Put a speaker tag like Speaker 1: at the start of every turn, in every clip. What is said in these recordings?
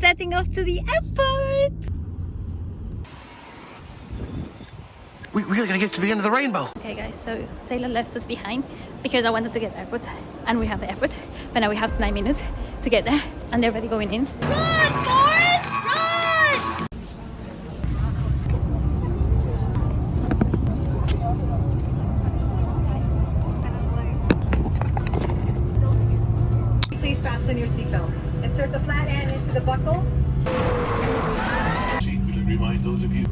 Speaker 1: setting off to the airport.
Speaker 2: We're gonna get to the end of the rainbow.
Speaker 1: Okay guys, so Sailor left us behind because I wanted to get the airport, and we have the airport, but now we have 9 minutes to get there and they're already going in. Run, Forrest, run!
Speaker 3: Please fasten your seatbelt. Insert the flat end into the buckle.
Speaker 2: Remind those of you.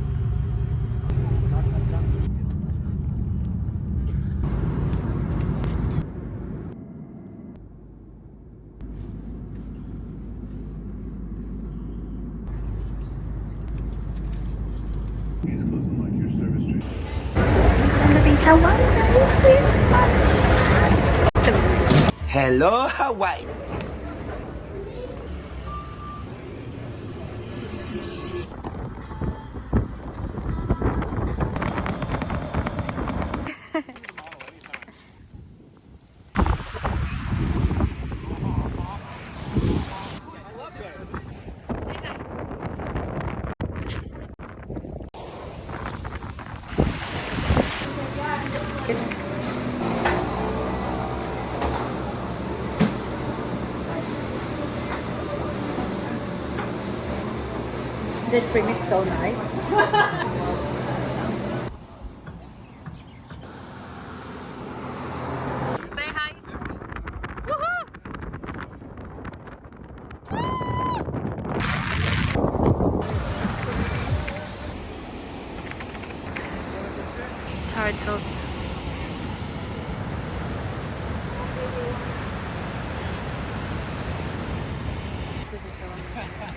Speaker 4: Hello, Hawaii.
Speaker 1: This room is so nice. Say hi. Woohoo! Turtles. This is so amazing.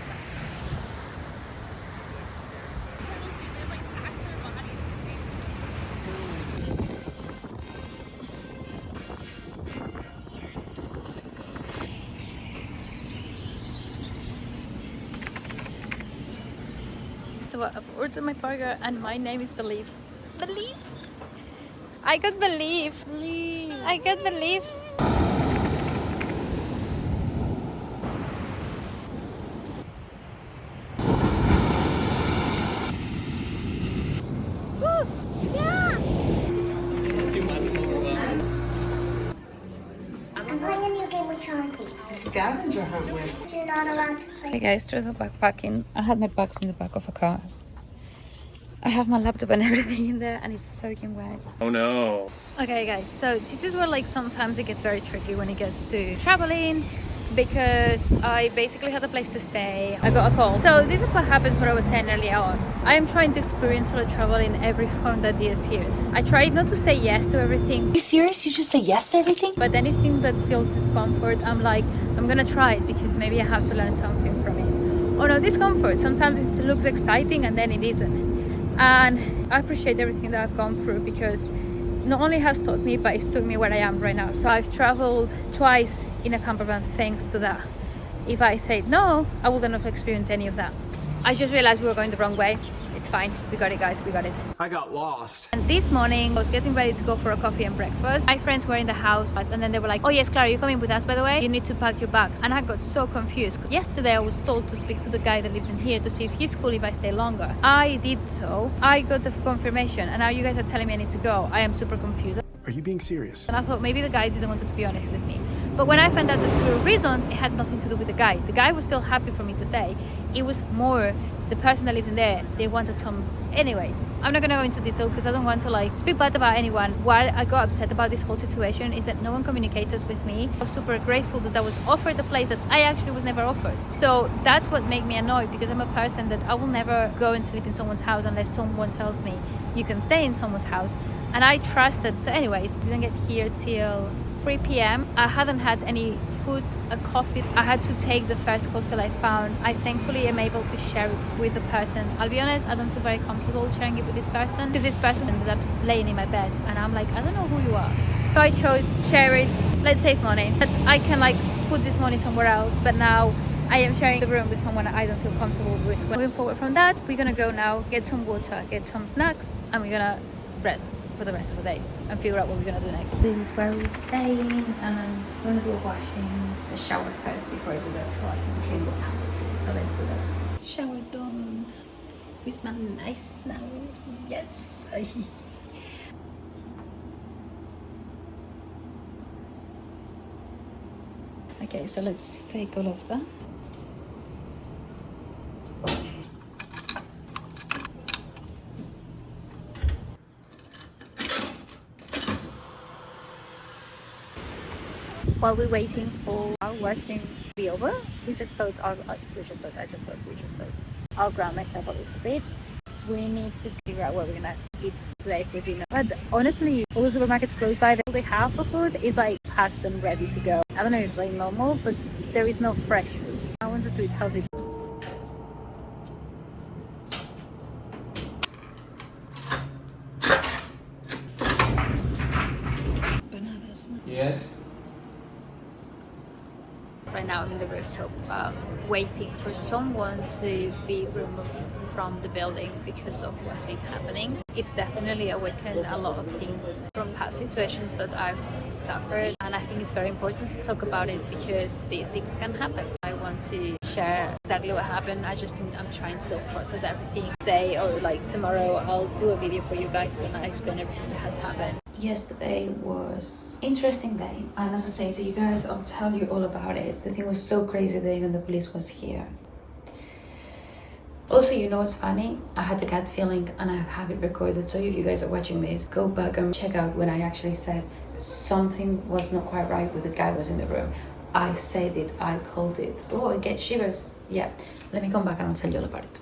Speaker 1: So I've ordered my burger and my name is Believe. Believe? I got Believe. Believe. I got Believe. Woo! Yeah!
Speaker 5: I'm playing a new game with Chauncey.
Speaker 3: Scavenger hunt with.
Speaker 5: You're not allowed to play.
Speaker 1: Hey guys, there's a backpacking. I had my bags in the back of a car. I have my laptop and everything in there and it's soaking wet.
Speaker 2: Oh no.
Speaker 1: Okay guys, so this is where like sometimes it gets very tricky when it gets to traveling, because I basically had a place to stay. I got a call. So this is what happens, what I was saying earlier on. I am trying to experience solo travel in every form that it appears. I try not to say yes to everything.
Speaker 6: Are you serious? You just say yes to everything?
Speaker 1: But anything that feels discomfort, I'm like, I'm gonna try it because maybe I have to learn something from it. Or no, discomfort. Sometimes it looks exciting and then it isn't. And I appreciate everything that I've gone through, because not only has taught me, but it's took me where I am right now. So I've traveled twice in a camper van thanks to that. If I said no, I wouldn't have experienced any of that. I just realized we were going the wrong way. It's fine. We got it, guys. We got it.
Speaker 2: I got lost.
Speaker 1: And this morning, I was getting ready to go for a coffee and breakfast. My friends were in the house, and then they were like, oh yes, Clara, you're coming with us, by the way. You need to pack your bags. And I got so confused. Yesterday, I was told to speak to the guy that lives in here to see if he's cool if I stay longer. I did so. I got the confirmation, and now you guys are telling me I need to go. I am super confused.
Speaker 2: Are you being serious?
Speaker 1: And I thought maybe the guy didn't want to be honest with me. But when I found out the true reasons, it had nothing to do with the guy. The guy was still happy for me to stay. It was more the person that lives in there. They wanted some. Anyways, I'm not gonna go into detail because I don't want to like speak bad about anyone. Why I got upset about this whole situation is that no one communicated with me. I was super grateful that I was offered the place that I actually was never offered. So that's what made me annoyed, because I'm a person that I will never go and sleep in someone's house unless someone tells me you can stay in someone's house. And I trusted. So anyways, didn't get here till 3 p.m. I hadn't had any food, a coffee. I had to take the first hostel I found. I thankfully am able to share it with a person. I'll be honest, I don't feel very comfortable sharing it with this person, because this person ended up laying in my bed and I'm like, I don't know who you are. So I chose share it. Let's save money. But I can like put this money somewhere else, but now I am sharing the room with someone I don't feel comfortable with. Moving forward from that, we're gonna go now, get some water, get some snacks, and we're gonna rest. for the rest of the day and figure out what we're gonna do next. This is where we're staying, and I'm gonna go washing the shower first before I do that, so I can clean the towel too. So let's do that. Shower done. We smell nice now. Yes. Okay, so let's take all of that. While we're waiting for our washing to be over, I just thought I'll grab myself a little bit. We need to figure out what we're gonna eat today for dinner. But honestly, all the supermarkets close by, they have for food is like packed and ready to go. I don't know if it's like normal, but there is no fresh food. I wanted to eat healthy.
Speaker 2: Yes?
Speaker 1: Right now I'm in the rooftop waiting for someone to be removed from the building because of what's been happening. It's definitely awakened a lot of things from past situations that I've suffered, and I think it's very important to talk about it because these things can happen. I want to share exactly what happened. I just think I'm trying to process everything today, or like tomorrow I'll do a video for you guys and I'll explain everything that has happened. Yesterday was interesting day, and as I say to you guys, I'll tell you all about it. The thing was so crazy that even the police was here. Also, you know what's funny? I had the gut feeling and I have it recorded, so if you guys are watching this, go back and check out when I actually said something was not quite right with the guy who was in the room. I said it, I called it. Oh, I get shivers. Yeah, let me come back and I'll tell you all about it.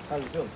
Speaker 2: How's it feeling?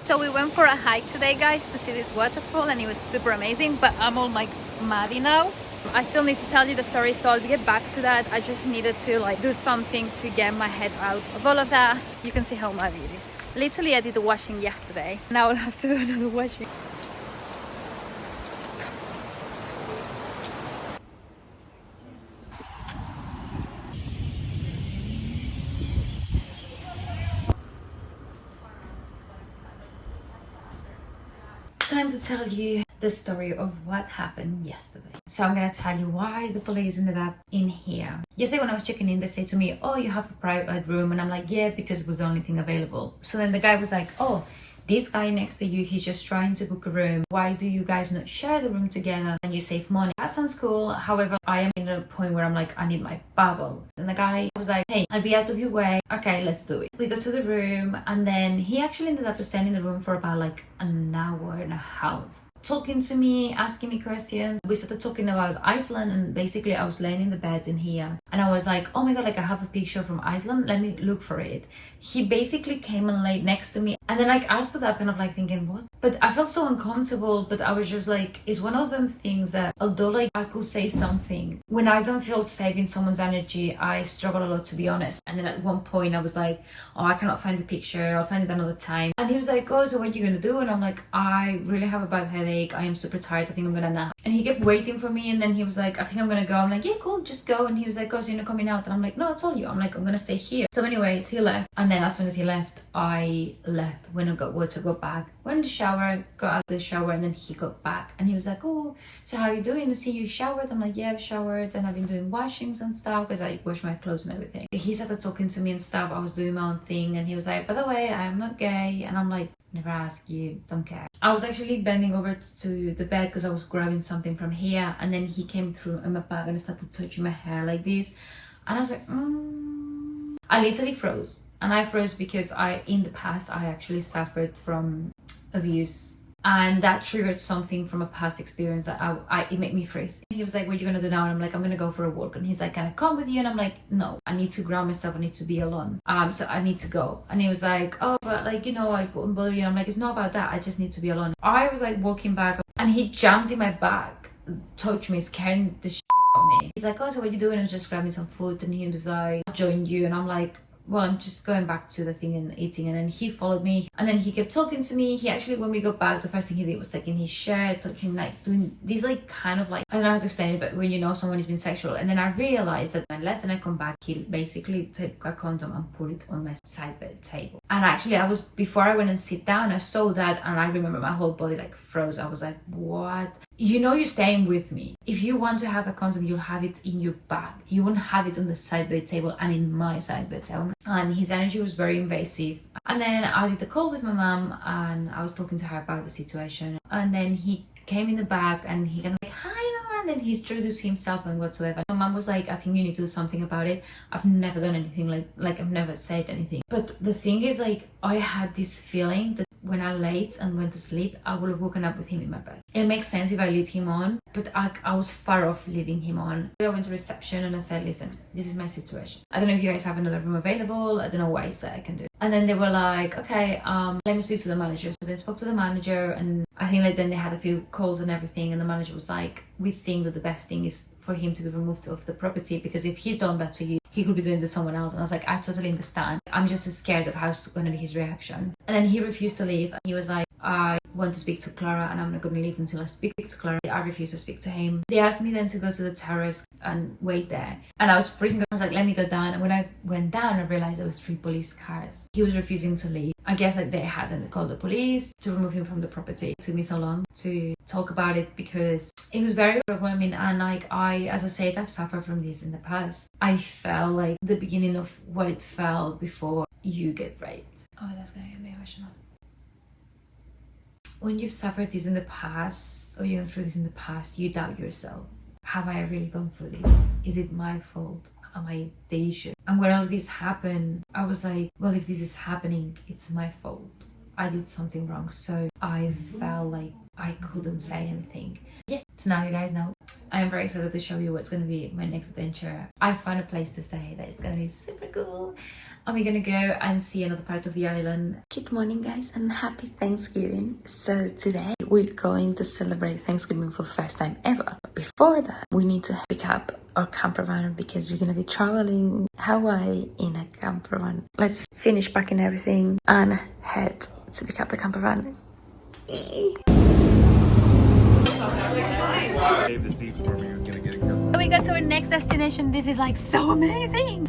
Speaker 1: So we went for a hike today, guys, to see this waterfall, and it was super amazing, but I'm all like muddy now. I still need to tell you the story, so I'll get back to that. I just needed to like do something to get my head out of all of that. You can see how muddy it is. Literally, I did the washing yesterday. Now I'll have to do another washing. Time to tell you the story of what happened yesterday. So I'm gonna tell you why the police ended up in here. Yesterday when I was checking in, they said to me, oh, you have a private room, and I'm like, yeah, because it was the only thing available. So then the guy was like, oh, this guy next to you, he's just trying to book a room. Why do you guys not share the room together and you save money? That sounds cool. However, I am in a point where I'm like, I need my bubble. And the guy was like, hey, I'll be out of your way. Okay, let's do it. We go to the room, and then he actually ended up staying in the room for about like an hour and a half. Talking to me, asking me questions. We started talking about Iceland, and basically I was laying in the bed in here and I was like, oh my god, like I have a picture from Iceland, let me look for it. He basically came and laid next to me, and then like I stood up kind of like thinking, what? But I felt so uncomfortable, but I was just like, it's one of them things that although like I could say something, when I don't feel safe in someone's energy, I struggle a lot, to be honest. And then at one point I was like, oh, I cannot find the picture, I'll find it another time. And he was like, oh, so what are you gonna do? And I'm like, I really have a bad headache, I am super tired, I think I'm gonna nap. And he kept waiting for me, and then he was like, I think I'm gonna go. I'm like, yeah, cool, just go. And he was like, oh, so you're not coming out? And I'm like, no, I told you. I'm like, I'm gonna stay here. So anyways, he left, and then as soon as he left, I left. When I got to go back, went in the shower, got out the shower, and then he got back, and he was like, oh, so how you doing? I see you showered. I'm like, yeah, I've showered, and I've been doing washings and stuff because I wash my clothes and everything. He started talking to me and stuff. I was doing my own thing, and he was like, by the way, I am not gay. And I'm like, never ask you, don't care. I was actually bending over to the bed because I was grabbing something from here, and then he came through in my bag and started touching my hair like this, and I was like, I literally froze. And I froze because in the past I actually suffered from abuse
Speaker 7: And that triggered something from a past experience that it made me freeze. He was like, what are you gonna do now? And I'm like, I'm gonna go for a walk. And he's like, can I come with you? And I'm like, no, I need to ground myself. I need to be alone. So I need to go. And he was like, oh, but like, you know, I wouldn't bother you. I'm like, it's not about that. I just need to be alone. I was like walking back and he jumped in my back, touched me, scaring the shit out of me. He's like, oh, so what are you doing? And just grabbed me some food. And he was like, I'll join you. And I'm like, well, I'm just going back to the thing and eating. And then he followed me and then he kept talking to me. He actually, when we got back, the first thing he did was taking his shirt, touching, like doing these like kind of like, I don't know how to explain it, but when you know someone has been sexual. And then I realized that when I left and I come back, he basically took a condom and put it on my side bed table. And actually before I went and sit down, I saw that and I remember my whole body like froze. I was like, what? You know, you're staying with me. If you want to have a condom, you'll have it in your bag. You won't have it on the side bed table and in my side bed table. And his energy was very invasive. And then I did the call with my mom and I was talking to her about the situation. And then he came in the back and he kind of like, hi mama, and then he introduced himself and whatsoever. My mom was like, I think you need to do something about it. I've never done anything like I've never said anything. But the thing is, like, I had this feeling that when I laid and went to sleep, I would have woken up with him in my bed. It makes sense if I leave him on, but I was far off leaving him on. I went to reception and I said, listen, this is my situation. I don't know if you guys have another room available. I don't know what I said I can do. And then they were like, okay, let me speak to the manager. So they spoke to the manager and I think like then they had a few calls and everything. And the manager was like, we think that the best thing is for him to be removed off the property because if he's done that to you, he could be doing it to someone else. And I was like, I totally understand. I'm just scared of how's going to be his reaction. And then he refused to leave. He was like, I want to speak to Clara and I'm not going to leave until I speak to Clara. I refused to speak to him. They asked me then to go to the terrace and wait there. And I was freezing. I was like, let me go down. And when I went down, I realized there was 3 police cars. He was refusing to leave. I guess like they hadn't called the police to remove him from the property. It took me so long to talk about it because it was very overwhelming. And like as I said, I've suffered from this in the past. I felt like the beginning of what it felt before you get raped. Oh, that's gonna get me emotional. When you've suffered this in the past or you've gone through this in the past, you doubt yourself. Have I really gone through this? Is it my fault? Am I the issue? And when all this happened, I was like, well, if this is happening, it's my fault. I did something wrong. So I felt like I couldn't say anything. Yeah, so now you guys know. I am very excited to show you what's going to be my next adventure. I found a place to stay that is going to be super cool. And we're gonna go and see another part of the island. Good morning guys and happy Thanksgiving. So today we're going to celebrate Thanksgiving for the first time ever. But before that, we need to pick up our camper van because we're gonna be traveling Hawaii in a camper van. Let's finish packing everything and head to pick up the camper van. We got to our next destination. This is like so amazing.